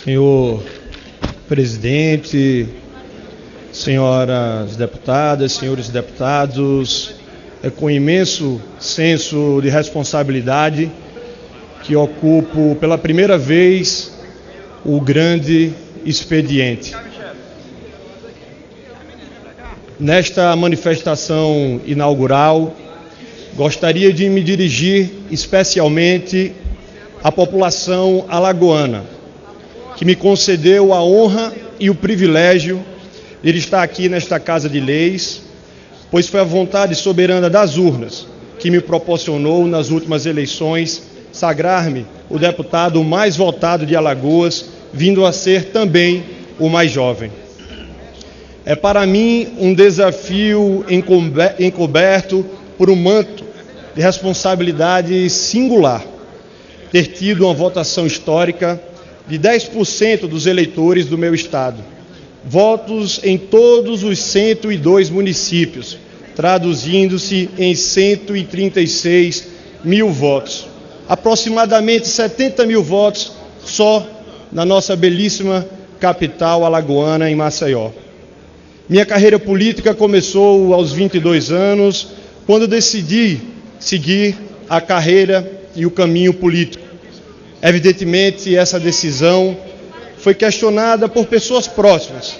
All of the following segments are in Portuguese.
Senhor presidente, senhoras deputadas, senhores deputados, é com imenso senso de responsabilidade que ocupo pela primeira vez o grande expediente. Nesta manifestação inaugural, gostaria de me dirigir especialmente à população alagoana, que me concedeu a honra e o privilégio de estar aqui nesta Casa de Leis, pois foi a vontade soberana das urnas que me proporcionou, nas últimas eleições, sagrar-me o deputado mais votado de Alagoas, vindo a ser também o mais jovem. É para mim um desafio encoberto por um manto de responsabilidade singular, ter tido uma votação histórica de 10% dos eleitores do meu estado, votos em todos os 102 municípios, traduzindo-se em 136 mil votos, aproximadamente 70 mil votos só na nossa belíssima capital alagoana, em Maceió. Minha carreira política começou aos 22 anos, quando decidi seguir a carreira e o caminho político. Evidentemente, essa decisão foi questionada por pessoas próximas.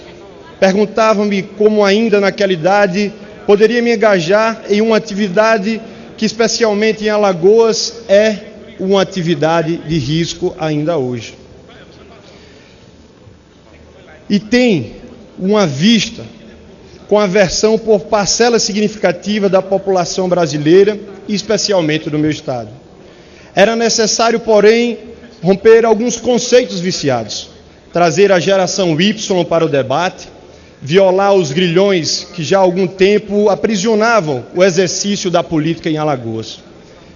Perguntavam-me como ainda naquela idade poderia me engajar em uma atividade que, especialmente em Alagoas, é uma atividade de risco ainda hoje. E tem uma vista com aversão por parcela significativa da população brasileira e especialmente do meu estado. Era necessário, porém, romper alguns conceitos viciados, trazer a geração Y para o debate, violar os grilhões que já há algum tempo aprisionavam o exercício da política em Alagoas.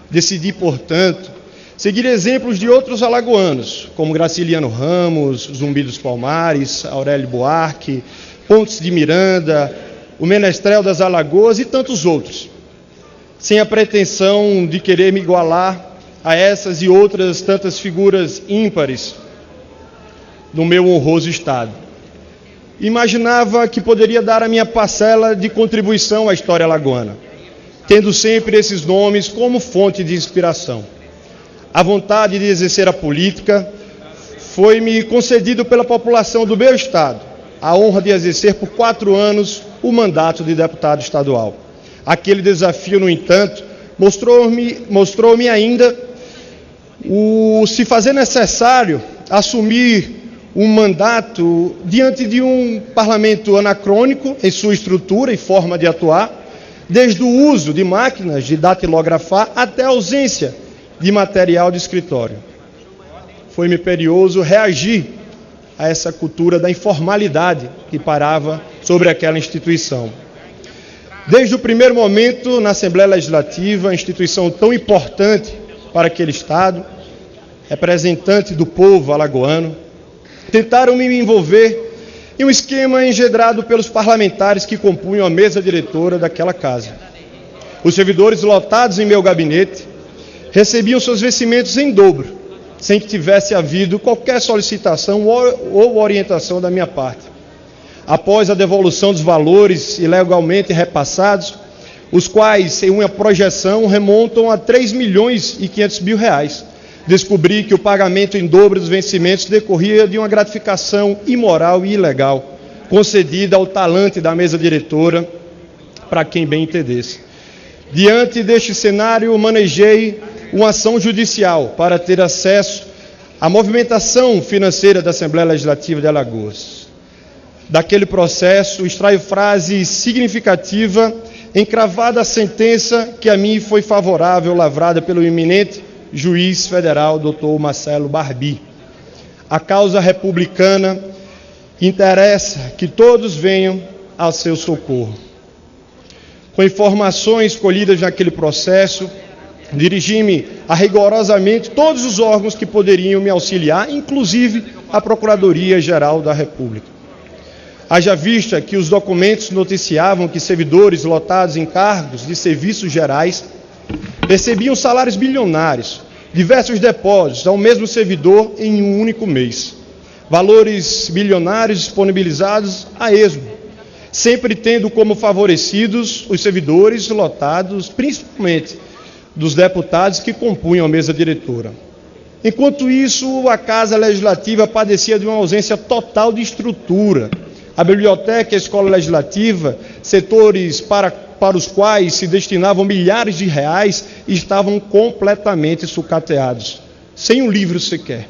Decidi, portanto, seguir exemplos de outros alagoanos, como Graciliano Ramos, Zumbi dos Palmares, Aurélio Buarque, Pontes de Miranda, o Menestrel das Alagoas e tantos outros, sem a pretensão de querer me igualar a essas e outras tantas figuras ímpares do meu honroso estado. Imaginava que poderia dar a minha parcela de contribuição à história alagoana, tendo sempre esses nomes como fonte de inspiração. A vontade de exercer a política foi-me concedido pela população do meu estado, a honra de exercer por 4 anos o mandato de deputado estadual. Aquele desafio, no entanto, mostrou-me ainda o se fazer necessário assumir um mandato diante de um parlamento anacrônico em sua estrutura e forma de atuar, desde o uso de máquinas de datilografar até a ausência de material de escritório. Foi-me imperioso reagir a essa cultura da informalidade que parava sobre aquela instituição. Desde o primeiro momento, na Assembleia Legislativa, instituição tão importante para aquele estado, representante do povo alagoano, tentaram me envolver em um esquema engendrado pelos parlamentares que compunham a mesa diretora daquela casa. Os servidores lotados em meu gabinete recebiam seus vencimentos em dobro, sem que tivesse havido qualquer solicitação ou orientação da minha parte. Após a devolução dos valores ilegalmente repassados, os quais, em uma projeção, remontam a 3 milhões e 500 mil reais. Descobri que o pagamento em dobro dos vencimentos decorria de uma gratificação imoral e ilegal, concedida ao talante da mesa diretora, para quem bem entendesse. Diante deste cenário, manejei uma ação judicial para ter acesso à movimentação financeira da Assembleia Legislativa de Alagoas. Daquele processo, extraio frase significativa, encravada a sentença que a mim foi favorável, lavrada pelo eminente juiz federal, Dr. Marcelo Barbi. A causa republicana interessa que todos venham ao seu socorro. Com informações colhidas naquele processo, dirigi-me a rigorosamente todos os órgãos que poderiam me auxiliar, inclusive a Procuradoria-Geral da República. Haja vista que os documentos noticiavam que servidores lotados em cargos de serviços gerais recebiam salários bilionários, diversos depósitos ao mesmo servidor em um único mês. valores bilionários disponibilizados a esmo, sempre tendo como favorecidos os servidores lotados, principalmente dos deputados que compunham a mesa diretora. Enquanto isso, a Casa Legislativa padecia de uma ausência total de estrutura. A biblioteca e a escola legislativa, setores para os quais se destinavam milhares de reais, estavam completamente sucateados, sem um livro sequer.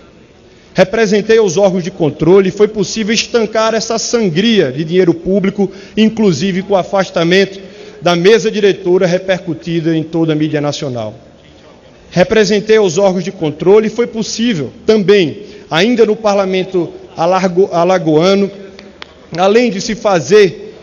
Representei os órgãos de controle e foi possível estancar essa sangria de dinheiro público, inclusive com o afastamento da mesa diretora repercutida em toda a mídia nacional. Representei os órgãos de controle e foi possível também, ainda no Parlamento alagoano, além de se fazer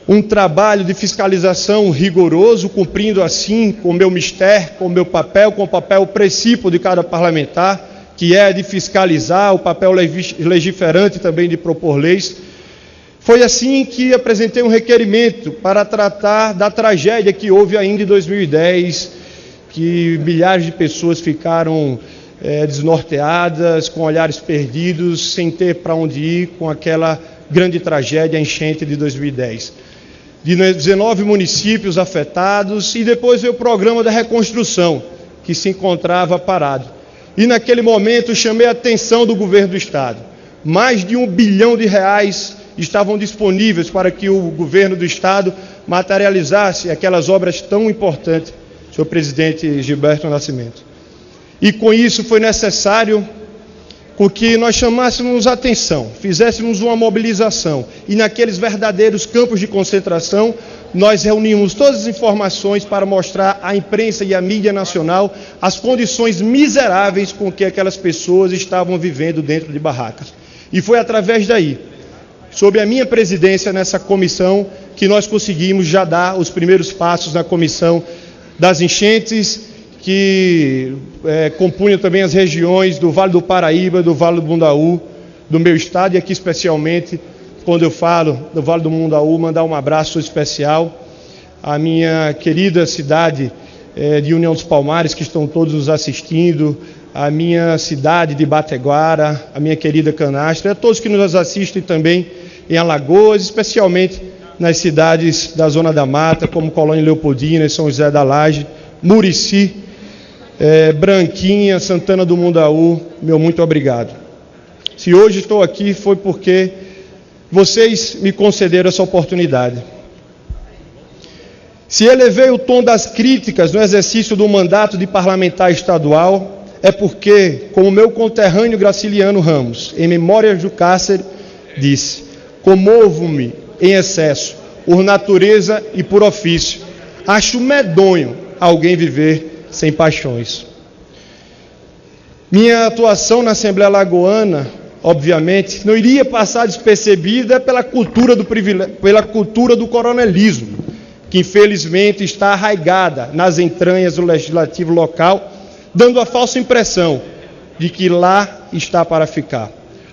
um trabalho de fiscalização rigoroso, cumprindo assim com o meu mistério, com o meu papel, com o papel principal de cada parlamentar, que é de fiscalizar, o papel legiferante também de propor leis. Foi assim que apresentei um requerimento para tratar da tragédia que houve ainda em 2010, que milhares de pessoas ficaram desnorteadas, com olhares perdidos, sem ter para onde ir, com aquela grande tragédia, a enchente de 2010. De 19 municípios afetados, e depois veio o programa da reconstrução, que se encontrava parado. E naquele momento chamei a atenção do governo do Estado. Mais de R$1 bilhão estavam disponíveis para que o governo do Estado materializasse aquelas obras tão importantes, senhor presidente Gilberto Nascimento. E com isso foi necessário que nós chamássemos a atenção, fizéssemos uma mobilização, e naqueles verdadeiros campos de concentração, nós reunimos todas as informações para mostrar à imprensa e à mídia nacional as condições miseráveis com que aquelas pessoas estavam vivendo dentro de barracas. E foi através daí, sob a minha presidência nessa comissão, que nós conseguimos já dar os primeiros passos na comissão das enchentes, que compunham também as regiões do Vale do Paraíba, do Vale do Mundaú, do meu estado, e aqui especialmente, quando eu falo do Vale do Mundaú, mandar um abraço especial à minha querida cidade de União dos Palmares, que estão todos nos assistindo, à minha cidade de Bateguara, à minha querida Canastra, a todos que nos assistem também em Alagoas, especialmente nas cidades da Zona da Mata, como Colônia Leopoldina, São José da Laje, Murici, Branquinha, Santana do Mundaú, meu muito obrigado. Se hoje estou aqui foi porque vocês me concederam essa oportunidade. Se elevei o tom das críticas no exercício do mandato de parlamentar estadual, é porque, como meu conterrâneo Graciliano Ramos, em Memórias do Cárcere, disse: comovo-me em excesso, por natureza e por ofício. Acho medonho alguém viver sem paixões. Minha atuação na Assembleia Alagoana, obviamente, não iria passar despercebida pela cultura do coronelismo, que infelizmente está arraigada nas entranhas do legislativo local, dando a falsa impressão de que lá está para ficar.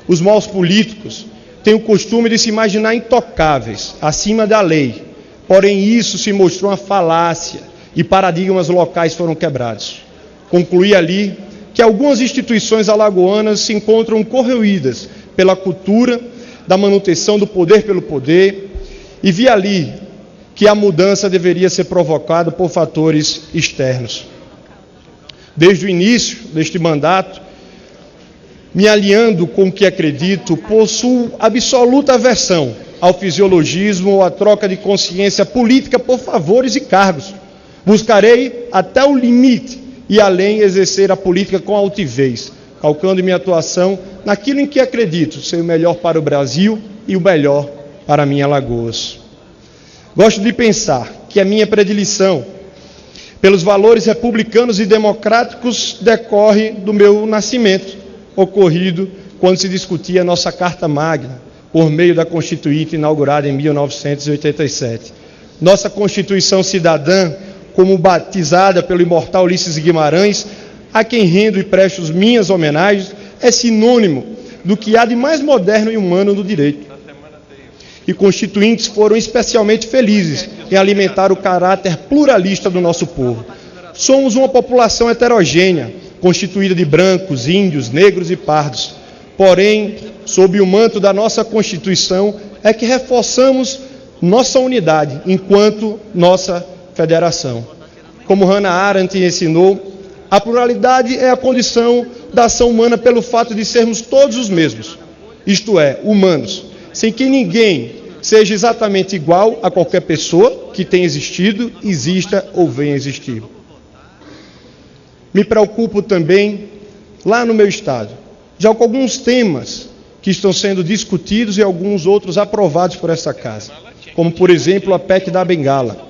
Os maus políticos têm o costume de se imaginar intocáveis, acima da lei, porém isso se mostrou uma falácia e paradigmas locais foram quebrados. Concluí ali que algumas instituições alagoanas se encontram corroídas pela cultura da manutenção do poder pelo poder, e vi ali que a mudança deveria ser provocada por fatores externos. Desde o início deste mandato, me alinhando com o que acredito, possuo absoluta aversão ao fisiologismo ou à troca de consciência política por favores e cargos. Buscarei até o limite e além exercer a política com altivez, calcando minha atuação naquilo em que acredito ser o melhor para o Brasil e o melhor para a minha Alagoas. Gosto de pensar que a minha predileção pelos valores republicanos e democráticos decorre do meu nascimento, ocorrido quando se discutia a nossa Carta Magna, por meio da Constituinte inaugurada em 1987. Nossa Constituição Cidadã, como batizada pelo imortal Ulisses Guimarães, a quem rendo e presto as minhas homenagens, é sinônimo do que há de mais moderno e humano no direito. E constituintes foram especialmente felizes em alimentar o caráter pluralista do nosso povo. Somos uma população heterogênea, constituída de brancos, índios, negros e pardos. porém, sob o manto da nossa Constituição, é que reforçamos nossa unidade enquanto nossa federação. Como Hannah Arendt ensinou, a pluralidade é a condição da ação humana pelo fato de sermos todos os mesmos, isto é, humanos, sem que ninguém seja exatamente igual a qualquer pessoa que tenha existido, exista ou venha existir. Me preocupo também, lá no meu estado, já com alguns temas que estão sendo discutidos e alguns outros aprovados por essa casa, como, por exemplo, a PEC da Bengala.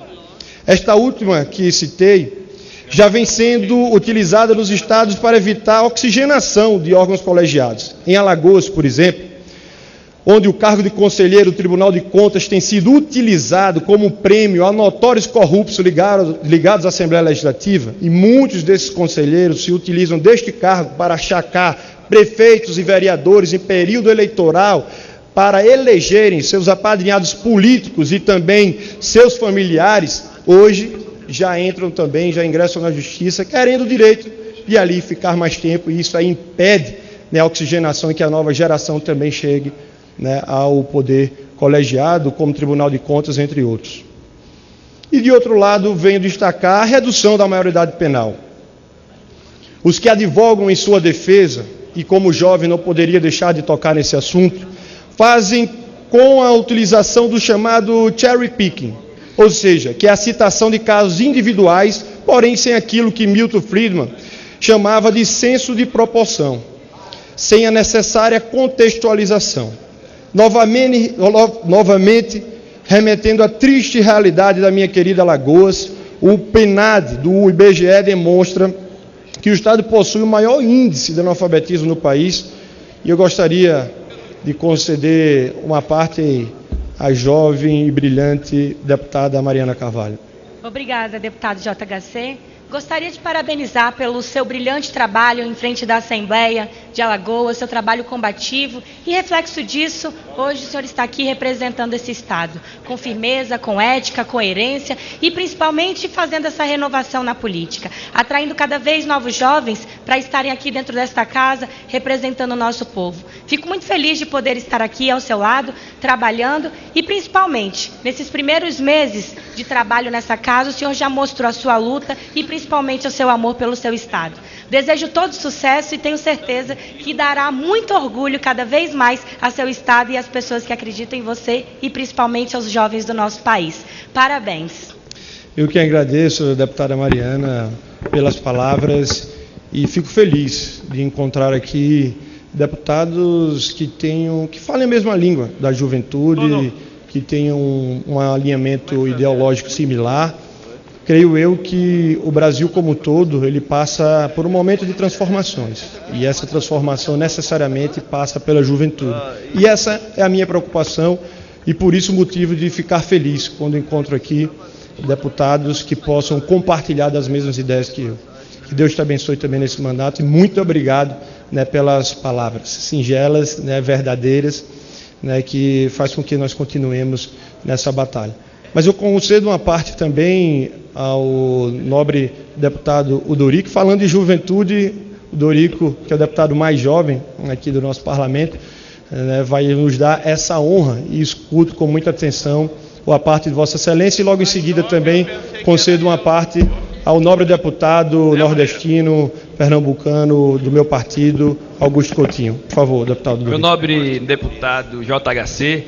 Esta última que citei já vem sendo utilizada nos estados para evitar a oxigenação de órgãos colegiados. Em Alagoas, por exemplo, onde o cargo de conselheiro do Tribunal de Contas tem sido utilizado como prêmio a notórios corruptos ligados à Assembleia Legislativa, e muitos desses conselheiros se utilizam deste cargo para achacar prefeitos e vereadores em período eleitoral para elegerem seus apadrinhados políticos e também seus familiares, hoje já ingressam na justiça, querendo o direito de ali ficar mais tempo, e isso aí impede, né, a oxigenação e que a nova geração também chegue, né, ao poder colegiado, como Tribunal de Contas, entre outros. E de outro lado, venho destacar a redução da maioridade penal. Os que advogam em sua defesa, e como jovem não poderia deixar de tocar nesse assunto, fazem com a utilização do chamado cherry picking, ou seja, que é a citação de casos individuais, porém sem aquilo que Milton Friedman chamava de senso de proporção, sem a necessária contextualização. Novamente, remetendo à triste realidade da minha querida Alagoas, o PNAD do IBGE demonstra que o Estado possui o maior índice de analfabetismo no país, e eu gostaria de conceder uma parte à jovem e brilhante deputada Mariana Carvalho. Obrigada, deputado JHC. Gostaria de parabenizar pelo seu brilhante trabalho em frente da Assembleia de Alagoas, seu trabalho combativo, e reflexo disso, hoje o senhor está aqui representando esse Estado, com firmeza, com ética, coerência e principalmente fazendo essa renovação na política, atraindo cada vez novos jovens para estarem aqui dentro desta casa, representando o nosso povo. Fico muito feliz de poder estar aqui ao seu lado, trabalhando, e principalmente, nesses primeiros meses de trabalho nessa casa, o senhor já mostrou a sua luta e principalmente o seu amor pelo seu Estado. Desejo todo sucesso e tenho certeza que dará muito orgulho cada vez mais a seu Estado e às pessoas que acreditam em você e principalmente aos jovens do nosso país. Parabéns. Eu que agradeço, deputada Mariana, pelas palavras, e fico feliz de encontrar aqui deputados que falem a mesma língua da juventude, que tenham um alinhamento ideológico similar. Creio eu que o Brasil como um todo, ele passa por um momento de transformações, e essa transformação necessariamente passa pela juventude. E essa é a minha preocupação, e por isso o motivo de ficar feliz quando encontro aqui deputados que possam compartilhar das mesmas ideias que eu. Que Deus te abençoe também nesse mandato, e muito obrigado, né, pelas palavras singelas, né, verdadeiras, né, que faz com que nós continuemos nessa batalha. Mas eu concedo uma parte também ao nobre deputado Udorico, falando de juventude. O Udorico, que é o deputado mais jovem aqui do nosso parlamento, né, vai nos dar essa honra, e escuto com muita atenção a parte de Vossa Excelência, e logo em seguida também concedo uma parte ao nobre deputado nordestino, pernambucano, do meu partido, Augusto Coutinho. Por favor, deputado Udorico. Meu nobre deputado JHC,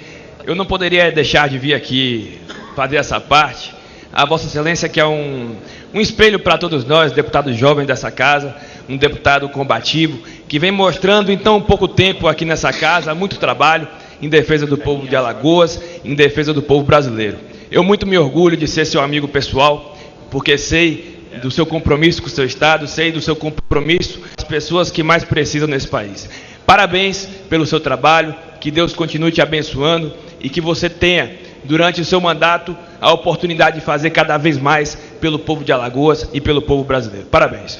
eu não poderia deixar de vir aqui fazer essa parte. A Vossa Excelência, que é um espelho para todos nós, deputados jovens dessa casa, um deputado combativo, que vem mostrando em tão pouco tempo aqui nessa casa muito trabalho em defesa do povo de Alagoas, em defesa do povo brasileiro. Eu muito me orgulho de ser seu amigo pessoal, porque sei do seu compromisso com o seu Estado, sei do seu compromisso com as pessoas que mais precisam nesse país. Parabéns pelo seu trabalho, que Deus continue te abençoando e que você tenha, durante o seu mandato, a oportunidade de fazer cada vez mais pelo povo de Alagoas e pelo povo brasileiro. Parabéns.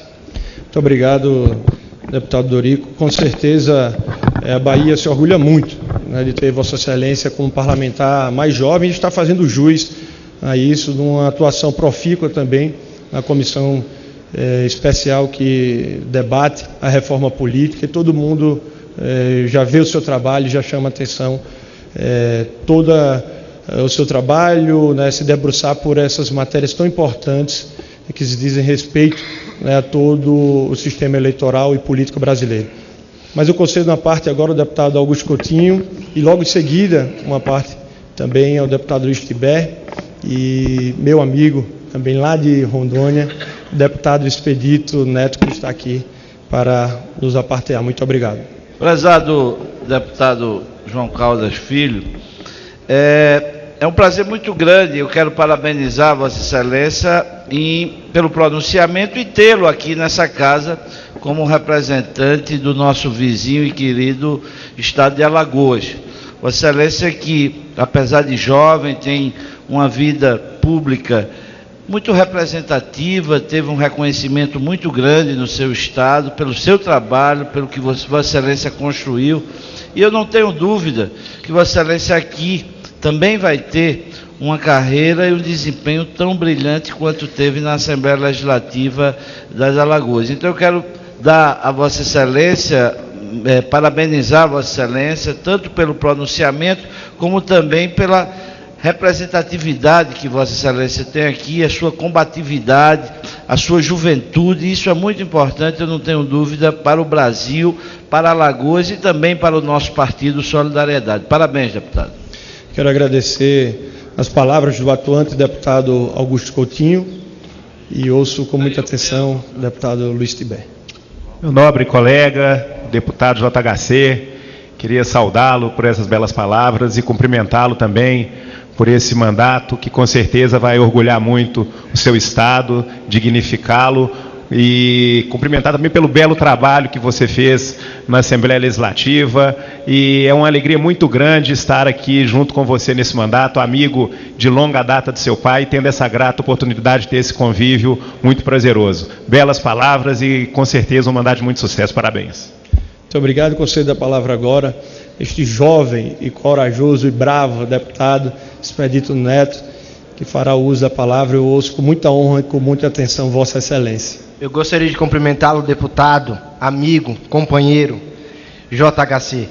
Muito obrigado, deputado Udorico. Com certeza, a Bahia se orgulha muito, né, de ter Vossa Excelência como parlamentar mais jovem, e está fazendo jus a isso, de uma atuação profícua também na comissão especial que debate a reforma política, e todo mundo já vê o seu trabalho, já chama atenção todo o seu trabalho, né, se debruçar por essas matérias tão importantes que se dizem respeito, né, a todo o sistema eleitoral e político brasileiro. Mas eu concedo uma parte agora ao deputado Augusto Coutinho e logo em seguida uma parte também ao deputado Luiz Tibé e meu amigo também lá de Rondônia, o deputado Expedito Neto, que está aqui para nos apartear. Muito obrigado. Prezado deputado João Caldas Filho, é um prazer muito grande, eu quero parabenizar Vossa Excelência pelo pronunciamento e tê-lo aqui nessa casa como representante do nosso vizinho e querido estado de Alagoas. Vossa Excelência que, apesar de jovem, tem uma vida pública muito representativa, teve um reconhecimento muito grande no seu estado, pelo seu trabalho, pelo que Vossa Excelência construiu. E eu não tenho dúvida que Vossa Excelência aqui também vai ter uma carreira e um desempenho tão brilhante quanto teve na Assembleia Legislativa das Alagoas. Então eu quero dar a Vossa Excelência, parabenizar a Vossa Excelência, tanto pelo pronunciamento, como também pela representatividade que Vossa Excelência tem aqui, a sua combatividade, a sua juventude. Isso é muito importante, eu não tenho dúvida, para o Brasil, para Alagoas e também para o nosso partido Solidariedade. Parabéns, deputado. Quero agradecer as palavras do atuante deputado Augusto Coutinho e ouço com muita atenção o deputado Luiz Tibé. Meu nobre colega, deputado JHC, queria saudá-lo por essas belas palavras e cumprimentá-lo também por esse mandato que com certeza vai orgulhar muito o seu estado, dignificá-lo e cumprimentar também pelo belo trabalho que você fez na Assembleia Legislativa, e é uma alegria muito grande estar aqui junto com você nesse mandato, amigo de longa data de seu pai, tendo essa grata oportunidade de ter esse convívio muito prazeroso. Belas palavras e com certeza um mandato de muito sucesso. Parabéns. Muito obrigado. Concedo a palavra agora este jovem e corajoso e bravo deputado Expedito Neto, que fará uso da palavra. Eu ouço com muita honra e com muita atenção Vossa Excelência. Eu gostaria de cumprimentá-lo, deputado, amigo, companheiro, JHC.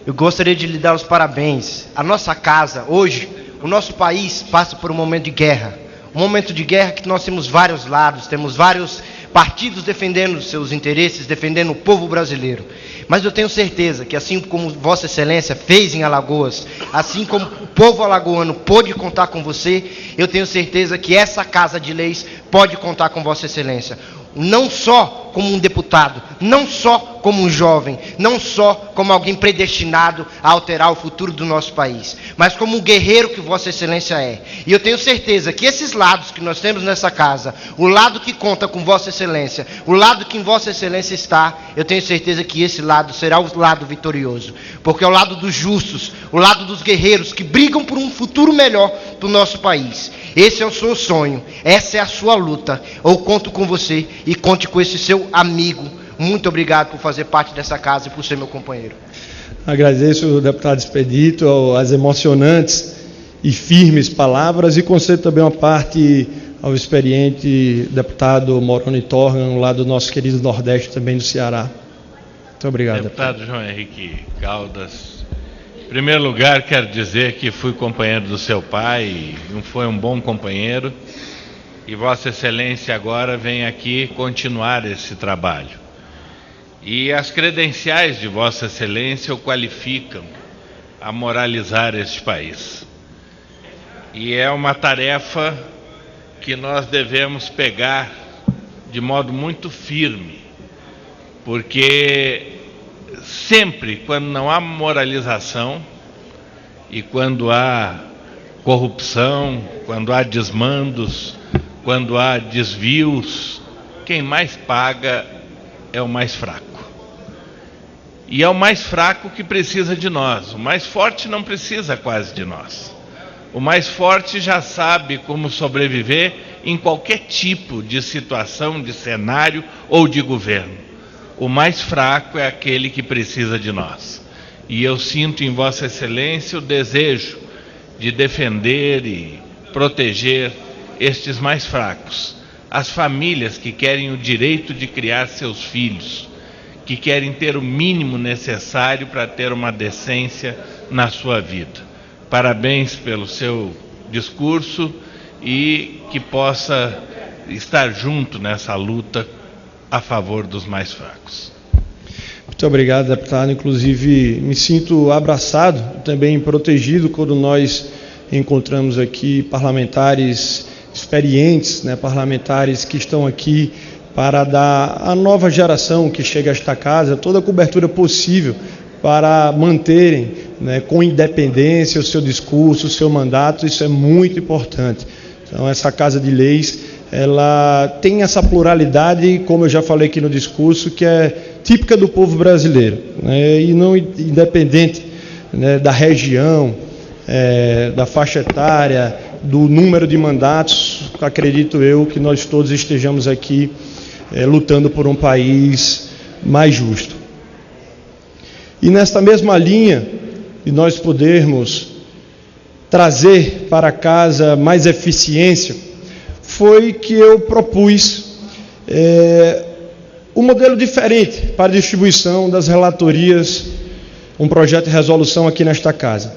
Eu gostaria de lhe dar os parabéns. A nossa casa, hoje, o nosso país passa por um momento de guerra. Um momento de guerra que nós temos vários lados, temos vários partidos defendendo seus interesses, defendendo o povo brasileiro. Mas eu tenho certeza que assim como Vossa Excelência fez em Alagoas, assim como o povo alagoano pôde contar com você, eu tenho certeza que essa Casa de Leis pode contar com Vossa Excelência. Não só como um deputado, não só como um jovem, não só como alguém predestinado a alterar o futuro do nosso país, mas como um guerreiro que Vossa Excelência é. E eu tenho certeza que esses lados que nós temos nessa casa, o lado que conta com Vossa Excelência, o lado que em Vossa Excelência está, eu tenho certeza que esse lado será o lado vitorioso, porque é o lado dos justos, o lado dos guerreiros que brigam por um futuro melhor para o nosso país. Esse é o seu sonho, essa é a sua luta. Eu conto com você e conte com esse seu amigo. Muito obrigado por fazer parte dessa casa e por ser meu companheiro. Agradeço ao deputado Expedito, as emocionantes e firmes palavras, e concedo também uma parte ao experiente deputado Moroni Torgan, lá do nosso querido Nordeste, também do Ceará. Muito obrigado. Deputado João Henrique Caldas, em primeiro lugar quero dizer que fui companheiro do seu pai, e foi um bom companheiro, e Vossa Excelência agora vem aqui continuar esse trabalho. E as credenciais de Vossa Excelência o qualificam a moralizar este país. E é uma tarefa que nós devemos pegar de modo muito firme, porque sempre quando não há moralização e quando há corrupção, quando há desmandos, quando há desvios, quem mais paga é o mais fraco. E é o mais fraco que precisa de nós. O mais forte não precisa quase de nós. O mais forte já sabe como sobreviver em qualquer tipo de situação, de cenário ou de governo. O mais fraco é aquele que precisa de nós. E eu sinto em Vossa Excelência o desejo de defender e proteger estes mais fracos, as famílias que querem o direito de criar seus filhos, que querem ter o mínimo necessário para ter uma decência na sua vida. Parabéns pelo seu discurso e que possa estar junto nessa luta a favor dos mais fracos. Muito obrigado, deputado. Inclusive, me sinto abraçado, também protegido, quando nós encontramos aqui parlamentares experientes, parlamentares que estão aqui para dar à nova geração que chega a esta casa toda a cobertura possível para manterem, com independência, o seu discurso, o seu mandato. Isso é muito importante. Então, essa Casa de Leis, ela tem essa pluralidade, como eu já falei aqui no discurso, que é típica do povo brasileiro, e não independente da região, da faixa etária, do número de mandatos. Acredito eu que nós todos estejamos aqui lutando por um país mais justo. E nesta mesma linha, de nós podermos trazer para casa mais eficiência, foi que eu propus um modelo diferente para a distribuição das relatorias, um projeto de resolução aqui nesta casa.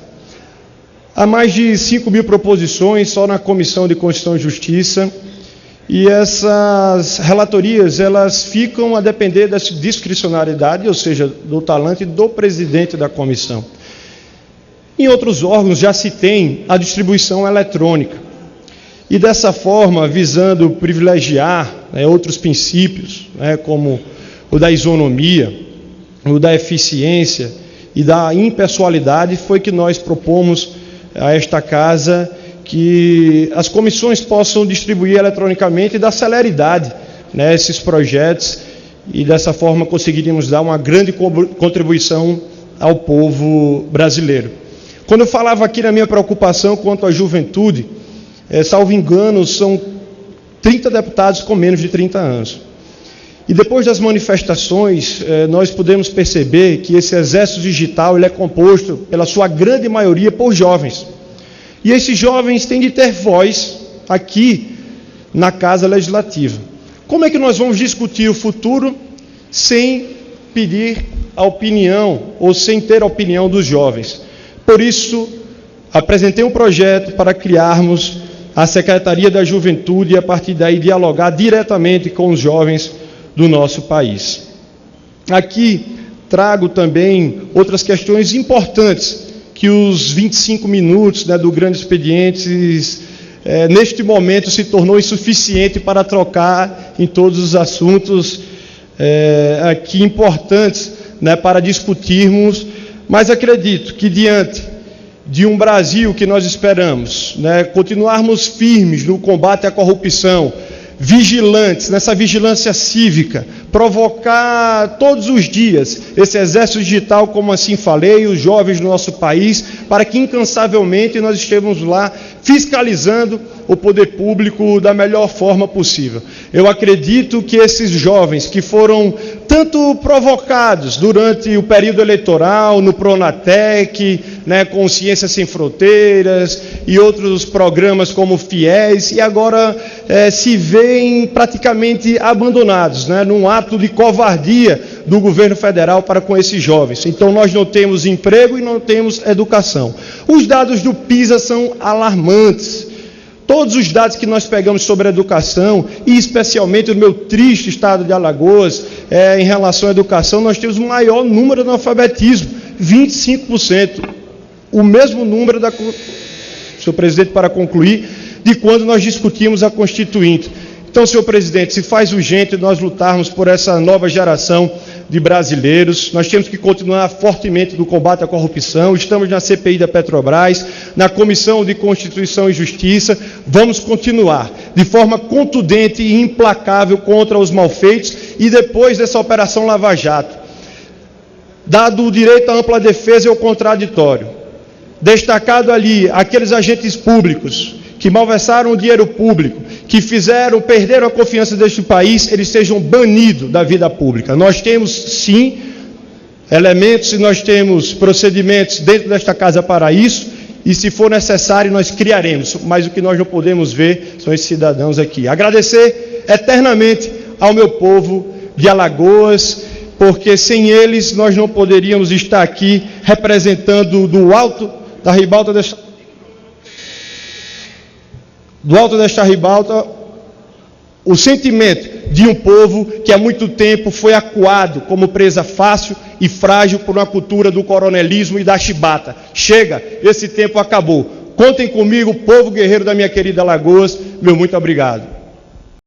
Há mais de 5.000 proposições só na Comissão de Constituição e Justiça, e essas relatorias, elas ficam a depender da discricionariedade, ou seja, do talante do presidente da comissão. Em outros órgãos já se tem a distribuição eletrônica, e dessa forma, visando privilegiar outros princípios, como o da isonomia, o da eficiência e da impessoalidade, foi que nós propomos a esta casa que as comissões possam distribuir eletronicamente e dar celeridade a esses projetos, e dessa forma conseguiríamos dar uma grande contribuição ao povo brasileiro. Quando eu falava aqui na minha preocupação quanto à juventude, salvo engano, são 30 deputados com menos de 30 anos. E depois das manifestações, nós podemos perceber que esse exército digital ele é composto, pela sua grande maioria, por jovens. E esses jovens têm de ter voz aqui na Casa Legislativa. Como é que nós vamos discutir o futuro sem pedir a opinião ou sem ter a opinião dos jovens? Por isso, apresentei um projeto para criarmos a Secretaria da Juventude e, a partir daí, dialogar diretamente com os jovens do nosso país. Aqui trago também outras questões importantes que os 25 minutos do grande expediente, neste momento, se tornou insuficiente para trocar em todos os assuntos aqui importantes para discutirmos, mas acredito que diante de um Brasil que nós esperamos, continuarmos firmes no combate à corrupção, vigilantes, nessa vigilância cívica, provocar todos os dias esse exército digital, como assim falei, os jovens do nosso país, para que incansavelmente nós estejamos lá fiscalizando o poder público da melhor forma possível. Eu acredito que esses jovens que foram tanto provocados durante o período eleitoral, no Pronatec, com Ciências Sem Fronteiras e outros programas como o FIES, e agora se veem praticamente abandonados, num ato de covardia do governo federal para com esses jovens. Então nós não temos emprego e não temos educação. Os dados do PISA são alarmantes. Todos os dados que nós pegamos sobre a educação, e especialmente no meu triste estado de Alagoas, em relação à educação, nós temos o maior número de analfabetismo, 25%. O mesmo número senhor presidente, para concluir, de quando nós discutimos a Constituinte. Então, senhor presidente, se faz urgente nós lutarmos por essa nova geração de brasileiros. Nós temos que continuar fortemente no combate à corrupção. Estamos na CPI da Petrobras, na Comissão de Constituição e Justiça. Vamos continuar de forma contundente e implacável contra os malfeitos. E depois dessa Operação Lava Jato, dado o direito à ampla defesa e ao contraditório, destacado ali aqueles agentes públicos que malversaram o dinheiro público, que perderam a confiança deste país, eles sejam banidos da vida pública. Nós temos, sim, elementos e nós temos procedimentos dentro desta casa para isso, e se for necessário nós criaremos, mas o que nós não podemos ver são esses cidadãos aqui. Agradecer eternamente ao meu povo de Alagoas, porque sem eles nós não poderíamos estar aqui representando do alto da ribalta desta ribalta o sentimento de um povo que há muito tempo foi acuado como presa fácil e frágil por uma cultura do coronelismo e da chibata. Chega, esse tempo acabou. Contem comigo, povo guerreiro da minha querida Alagoas. Meu muito obrigado.